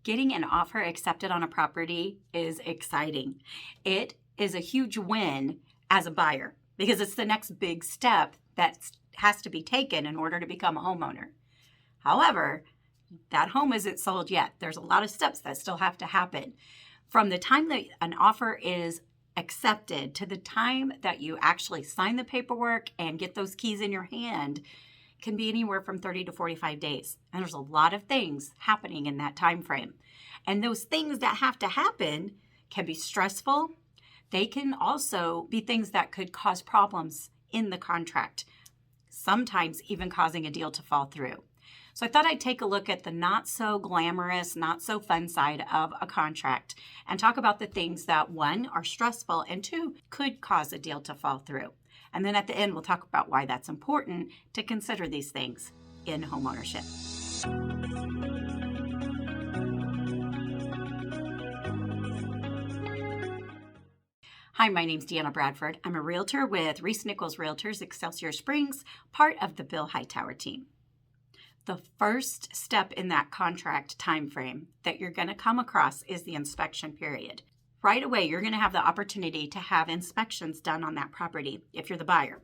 Getting an offer accepted on a property is exciting. It is a huge win as a buyer because it's the next big step that has to be taken in order to become a homeowner. However, that home isn't sold yet. There's a lot of steps that still have to happen. From the time that an offer is accepted to the time that you actually sign the paperwork and get those keys in your hand can be anywhere from 30 to 45 days. And there's a lot of things happening in that time frame. And those things that have to happen can be stressful. They can also be things that could cause problems in the contract, sometimes even causing a deal to fall through. So I thought I'd take a look at the not so glamorous, not so fun side of a contract and talk about the things that, one, are stressful, and two, could cause a deal to fall through. And then at the end, we'll talk about why that's important to consider these things in homeownership. Hi, my name's Deanna Bradford. I'm a realtor with Reese Nichols Realtors, Excelsior Springs, part of the Bill Hightower team. The first step in that contract time frame that you're going to come across is the inspection period. Right away, you're going to have the opportunity to have inspections done on that property if you're the buyer.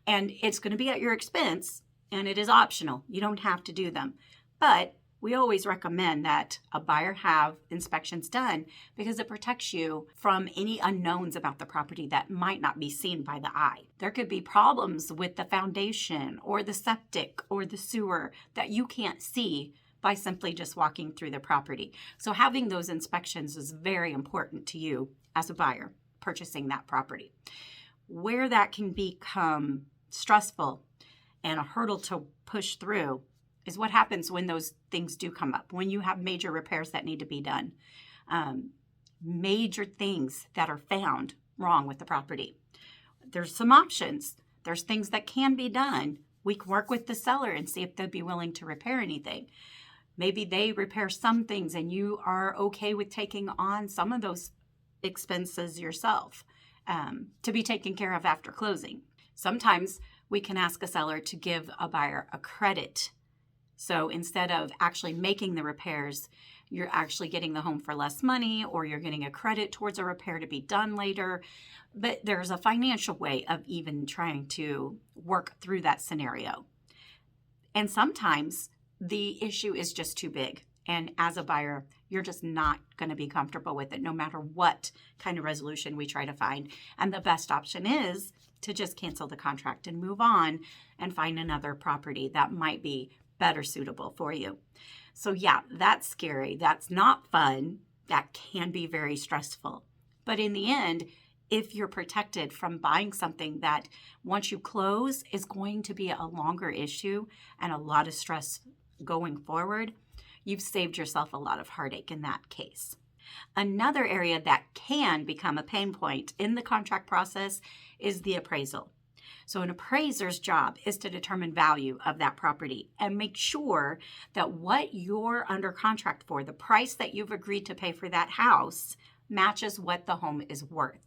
And it's going to be at your expense, and it is optional. You don't have to do them. But we always recommend that a buyer have inspections done because it protects you from any unknowns about the property that might not be seen by the eye. There could be problems with the foundation or the septic or the sewer that you can't see by simply just walking through the property. So having those inspections is very important to you as a buyer purchasing that property. Where that can become stressful and a hurdle to push through is what happens when those things do come up, when you have major repairs that need to be done, major things that are found wrong with the property. There's some options. There's things that can be done. We can work with the seller and see if they'd be willing to repair anything. Maybe they repair some things and you are okay with taking on some of those expenses yourself to be taken care of after closing. Sometimes we can ask a seller to give a buyer a credit. So instead of actually making the repairs, you're actually getting the home for less money, or you're getting a credit towards a repair to be done later. But there's a financial way of even trying to work through that scenario. And sometimes the issue is just too big. And as a buyer, you're just not going to be comfortable with it, no matter what kind of resolution we try to find. And the best option is to just cancel the contract and move on and find another property that might be better suitable for you. So yeah, that's scary. That's not fun. That can be very stressful. But in the end, if you're protected from buying something that once you close is going to be a longer issue and a lot of stress going forward, you've saved yourself a lot of heartache in that case. Another area that can become a pain point in the contract process is the appraisal. So an appraiser's job is to determine value of that property and make sure that what you're under contract for, the price that you've agreed to pay for that house, matches what the home is worth,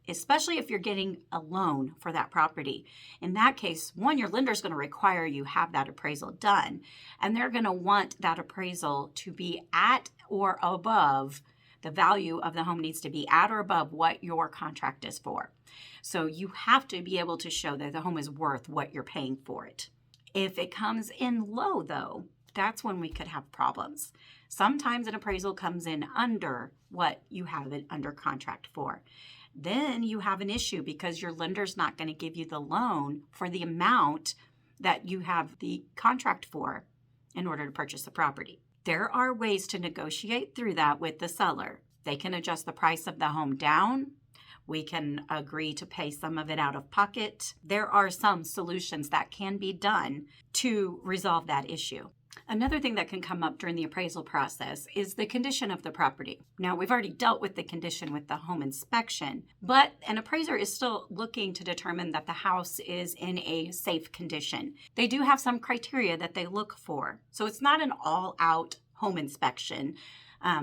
especially if you're getting a loan for that property. In that case, one, your lender's going to require you have that appraisal done, and they're going to want that appraisal to be at or above, the value of the home needs to be at or above what your contract is for. So you have to be able to show that the home is worth what you're paying for it. If it comes in low, though, that's when we could have problems. Sometimes an appraisal comes in under what you have it under contract for. Then you have an issue because your lender's not going to give you the loan for the amount that you have the contract for in order to purchase the property. There are ways to negotiate through that with the seller. They can adjust the price of the home down. We can agree to pay some of it out of pocket. There are some solutions that can be done to resolve that issue. Another thing that can come up during the appraisal process is the condition of the property. Now, we've already dealt with the condition with the home inspection, but an appraiser is still looking to determine that the house is in a safe condition. They do have some criteria that they look for. So it's not an all-out home inspection.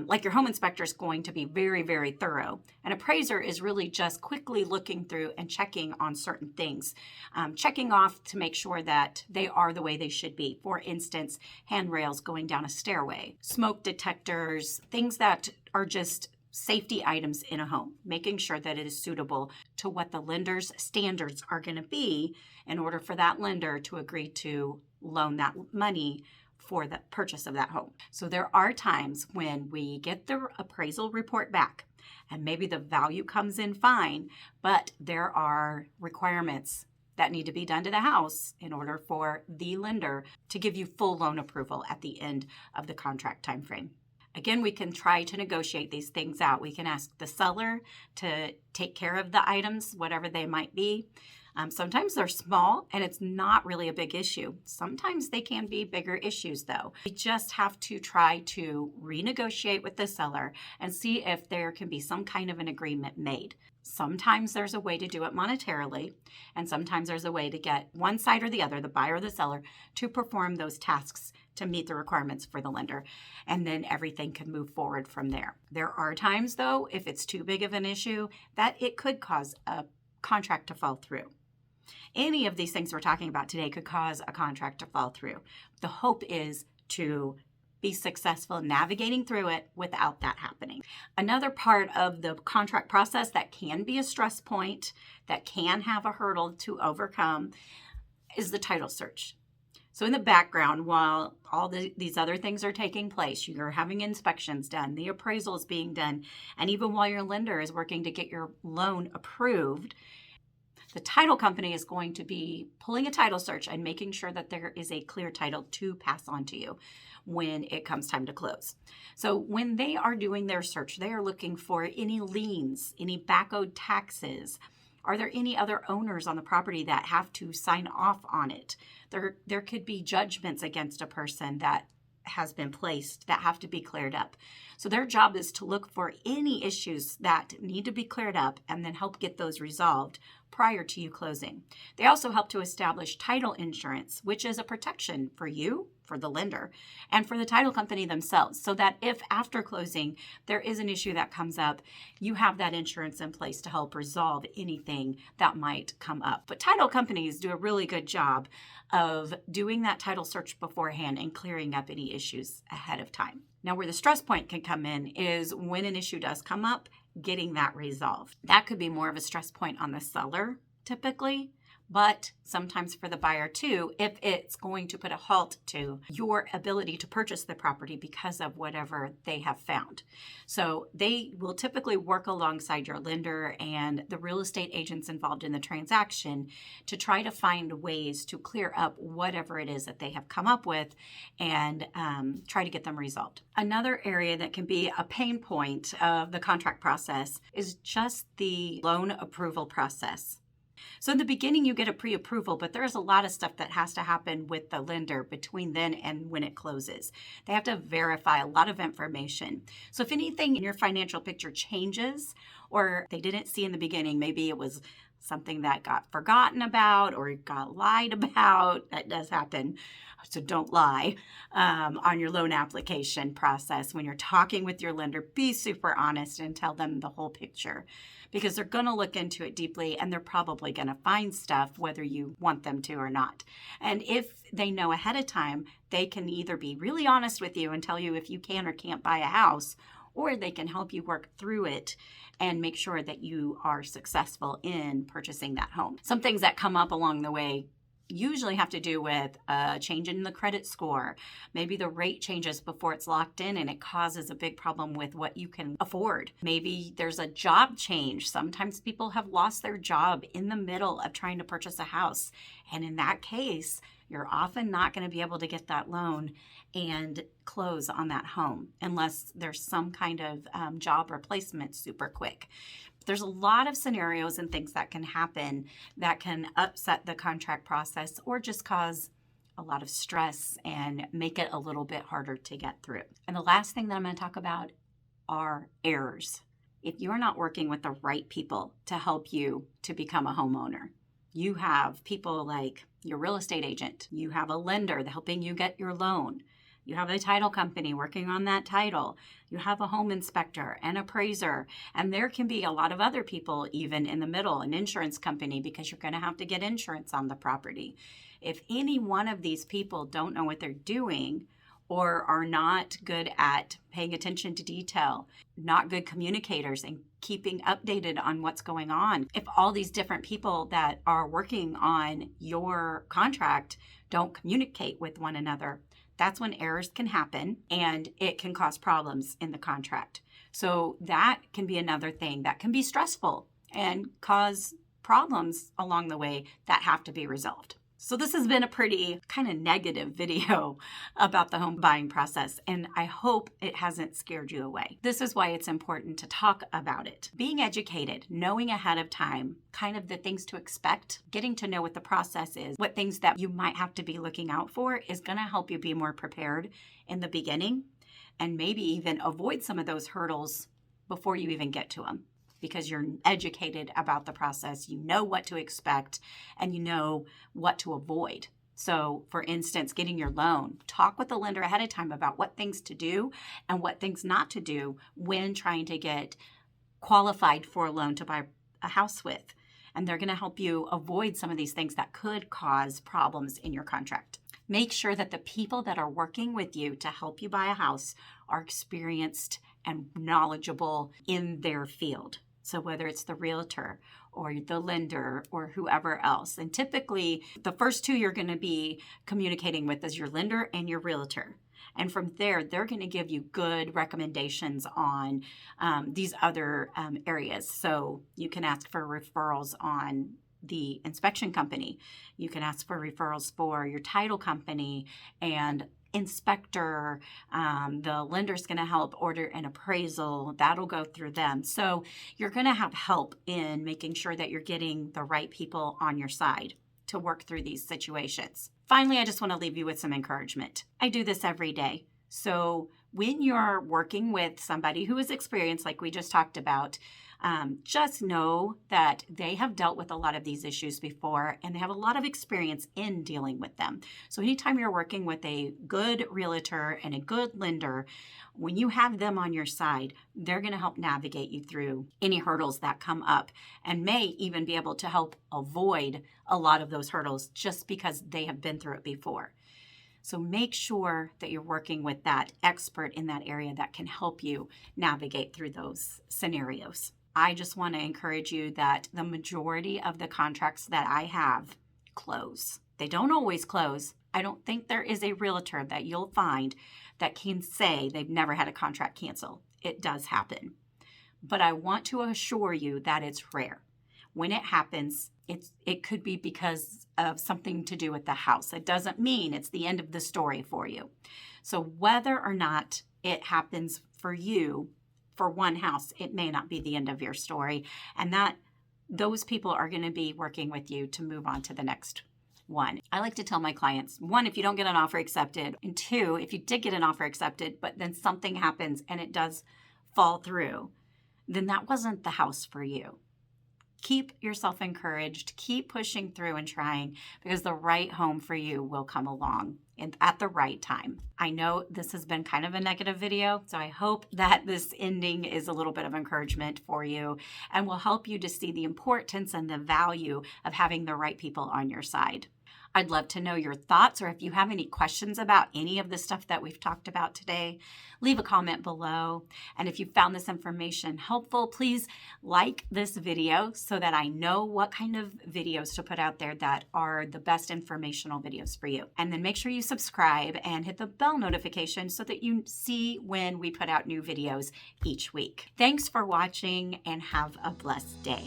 Like your home inspector is going to be very, very thorough. An appraiser is really just quickly looking through and checking on certain things, checking off to make sure that they are the way they should be. For instance, handrails going down a stairway, smoke detectors, things that are just safety items in a home, making sure that it is suitable to what the lender's standards are going to be in order for that lender to agree to loan that money for the purchase of that home. So there are times when we get the appraisal report back and maybe the value comes in fine, but there are requirements that need to be done to the house in order for the lender to give you full loan approval at the end of the contract time frame. Again, we can try to negotiate these things out. We can ask the seller to take care of the items, whatever they might be. Sometimes they're small and it's not really a big issue. Sometimes they can be bigger issues though. We just have to try to renegotiate with the seller and see if there can be some kind of an agreement made. Sometimes there's a way to do it monetarily, and sometimes there's a way to get one side or the other, the buyer or the seller, to perform those tasks to meet the requirements for the lender. And then everything can move forward from there. There are times though, if it's too big of an issue, that it could cause a contract to fall through. Any of these things we're talking about today could cause a contract to fall through. The hope is to be successful navigating through it without that happening. Another part of the contract process that can be a stress point, that can have a hurdle to overcome, is the title search. So in the background, while all these other things are taking place, you're having inspections done, the appraisal is being done, and even while your lender is working to get your loan approved, the title company is going to be pulling a title search and making sure that there is a clear title to pass on to you when it comes time to close. So when they are doing their search, they are looking for any liens, any back owed taxes. Are there any other owners on the property that have to sign off on it? There could be judgments against a person that has been placed that have to be cleared up. So their job is to look for any issues that need to be cleared up and then help get those resolved prior to you closing. They also help to establish title insurance, which is a protection for you, for the lender, and for the title company themselves, so that if after closing there is an issue that comes up, you have that insurance in place to help resolve anything that might come up. But title companies do a really good job of doing that title search beforehand and clearing up any issues ahead of time. Now, where the stress point can come in is when an issue does come up, getting that resolved. That could be more of a stress point on the seller typically, but sometimes for the buyer too, if it's going to put a halt to your ability to purchase the property because of whatever they have found. So they will typically work alongside your lender and the real estate agents involved in the transaction to try to find ways to clear up whatever it is that they have come up with and try to get them resolved. Another area that can be a pain point of the contract process is just the loan approval process. So in the beginning, you get a pre-approval, but there's a lot of stuff that has to happen with the lender between then and when it closes. They have to verify a lot of information. So if anything in your financial picture changes or they didn't see in the beginning, maybe it was something that got forgotten about or got lied about, that does happen. So don't lie on your loan application process. When you're talking with your lender, be super honest and tell them the whole picture, because they're going to look into it deeply and they're probably going to find stuff whether you want them to or not. And if they know ahead of time, they can either be really honest with you and tell you if you can or can't buy a house, or they can help you work through it and make sure that you are successful in purchasing that home. Some things that come up along the way usually have to do with a change in the credit score. Maybe the rate changes before it's locked in and it causes a big problem with what you can afford. Maybe there's a job change. Sometimes people have lost their job in the middle of trying to purchase a house. And in that case, you're often not going to be able to get that loan and close on that home unless there's some kind of job replacement super quick. There's a lot of scenarios and things that can happen that can upset the contract process or just cause a lot of stress and make it a little bit harder to get through. And the last thing that I'm going to talk about are errors. If you're not working with the right people to help you to become a homeowner, you have people like your real estate agent, you have a lender helping you get your loan, You have a title company working on that title. You have a home inspector, an appraiser, and there can be a lot of other people even in the middle, an insurance company, because you're going to have to get insurance on the property. If any one of these people don't know what they're doing or are not good at paying attention to detail, not good communicators and keeping updated on what's going on, if all these different people that are working on your contract don't communicate with one another, that's when errors can happen and it can cause problems in the contract. So that can be another thing that can be stressful and cause problems along the way that have to be resolved. So this has been a pretty kind of negative video about the home buying process, and I hope it hasn't scared you away. This is why it's important to talk about it. Being educated, knowing ahead of time, kind of the things to expect, getting to know what the process is, what things that you might have to be looking out for is going to help you be more prepared in the beginning and maybe even avoid some of those hurdles before you even get to them. Because you're educated about the process, you know what to expect, and you know what to avoid. So, for instance, getting your loan, talk with the lender ahead of time about what things to do and what things not to do when trying to get qualified for a loan to buy a house with. And they're going to help you avoid some of these things that could cause problems in your contract. Make sure that the people that are working with you to help you buy a house are experienced and knowledgeable in their field. So whether it's the realtor or the lender or whoever else. And typically, the first two you're going to be communicating with is your lender and your realtor. And from there, they're going to give you good recommendations on these other areas. So you can ask for referrals on the inspection company. You can ask for referrals for your title company and inspector. The lender's going to help order an appraisal. That'll go through them. So you're going to have help in making sure that you're getting the right people on your side to work through these situations. Finally, I just want to leave you with some encouragement. I do this every day. So when you're working with somebody who is experienced, like we just talked about, just know that they have dealt with a lot of these issues before and they have a lot of experience in dealing with them. So anytime you're working with a good realtor and a good lender, when you have them on your side, they're going to help navigate you through any hurdles that come up and may even be able to help avoid a lot of those hurdles just because they have been through it before. So make sure that you're working with that expert in that area that can help you navigate through those scenarios. I just want to encourage you that the majority of the contracts that I have close. They don't always close. I don't think there is a realtor that you'll find that can say they've never had a contract cancel. It does happen. But I want to assure you that it's rare. When it happens, it could be because of something to do with the house. It doesn't mean it's the end of the story for you. So whether or not it happens for you, for one house, it may not be the end of your story. And that those people are going to be working with you to move on to the next one. I like to tell my clients, one, if you don't get an offer accepted, and two, if you did get an offer accepted, but then something happens and it does fall through, then that wasn't the house for you. Keep yourself encouraged, keep pushing through and trying, because the right home for you will come along and at the right time. I know this has been kind of a negative video, so I hope that this ending is a little bit of encouragement for you and will help you to see the importance and the value of having the right people on your side. I'd love to know your thoughts, or if you have any questions about any of the stuff that we've talked about today, leave a comment below. And if you found this information helpful, please like this video so that I know what kind of videos to put out there that are the best informational videos for you. And then make sure you subscribe and hit the bell notification so that you see when we put out new videos each week. Thanks for watching and have a blessed day.